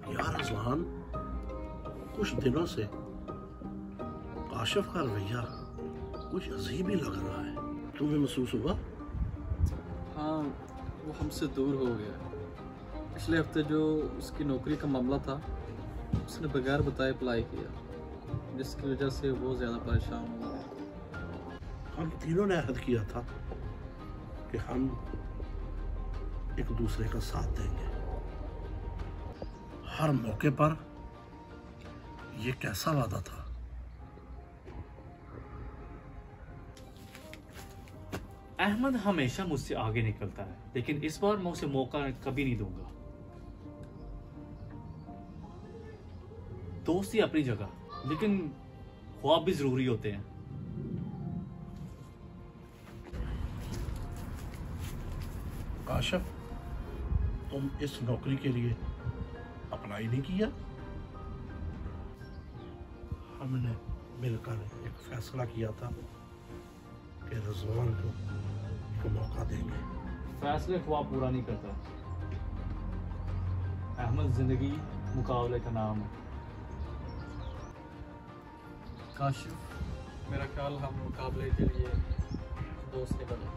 यार अजलान, कुछ दिनों से काशिफ का रवैया कुछ अजीब ही लग रहा है। तुम्हें महसूस हुआ? हाँ, वो हमसे दूर हो गया। पिछले हफ्ते जो उसकी नौकरी का मामला था, उसने बगैर बताए अप्लाई किया, जिसकी वजह से वो ज़्यादा परेशान हो गया। हम तीनों ने अहद किया था कि हम एक दूसरे का साथ देंगे हर मौके पर। ये कैसा वादा था? अहमद हमेशा मुझसे आगे निकलता है, लेकिन इस बार मैं उसे मौका कभी नहीं दूंगा। दोस्ती अपनी जगह, लेकिन ख्वाब भी जरूरी होते हैं। काशिफ, तुम इस नौकरी के लिए अप्लाई नहीं किया? हमने मिलकर एक फैसला किया था कि रिजवान को एक मौका देंगे। फैसले ख्वाब पूरा नहीं करता। अहमद जिंदगी मुकाबले का नाम है। काशिफ, मेरा ख्याल हम मुकाबले के लिए दोस्त नहीं बने।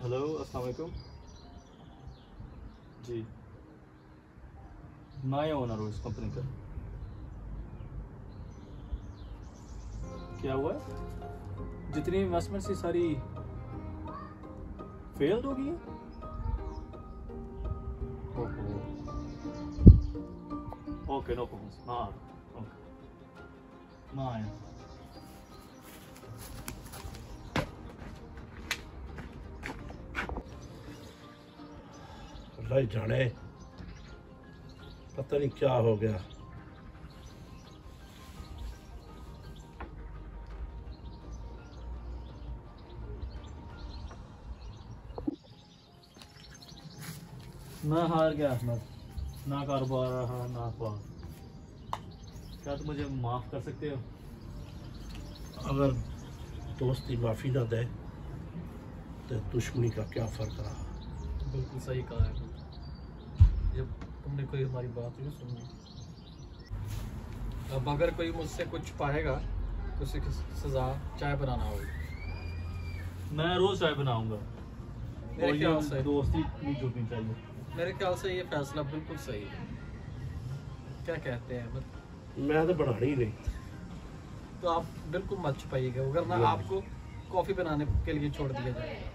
हेलो, अस्सलाम वालेकुम जी। मैं ओनर हूँ इस कंपनी का। क्या हुआ? जितनी इन्वेस्टमेंट थी सारी फेल्ड हो गई है। Okay, no problem. हाँ, ओके, मैं आया। अल्लाह जाने पता नहीं क्या हो गया। मैं हार गया अहमद, ना कारोबार रहा ना अखबार। क्या तुम मुझे माफ कर सकते हो? अगर दोस्ती माफ़ी ना दे तो दुश्मनी का क्या फर्क रहा? बिल्कुल सही कहा है। जब तुमने कोई हमारी बात नहीं सुनी, अब अगर कोई मुझसे कुछ पाएगा तो उसे सज़ा चाय बनाना होगी। मैं रोज चाय बनाऊंगा। मेरे ख्याल से दोस्ती नहीं छूटनी चाहिए। मेरे ख्याल से ये फैसला बिल्कुल सही है। क्या कहते हैं अहमद? मैं तो बनानी ही नहीं। तो आप बिल्कुल मत छुपाइएगा, वरना आपको कॉफ़ी बनाने के लिए छोड़ दिया जाएगा।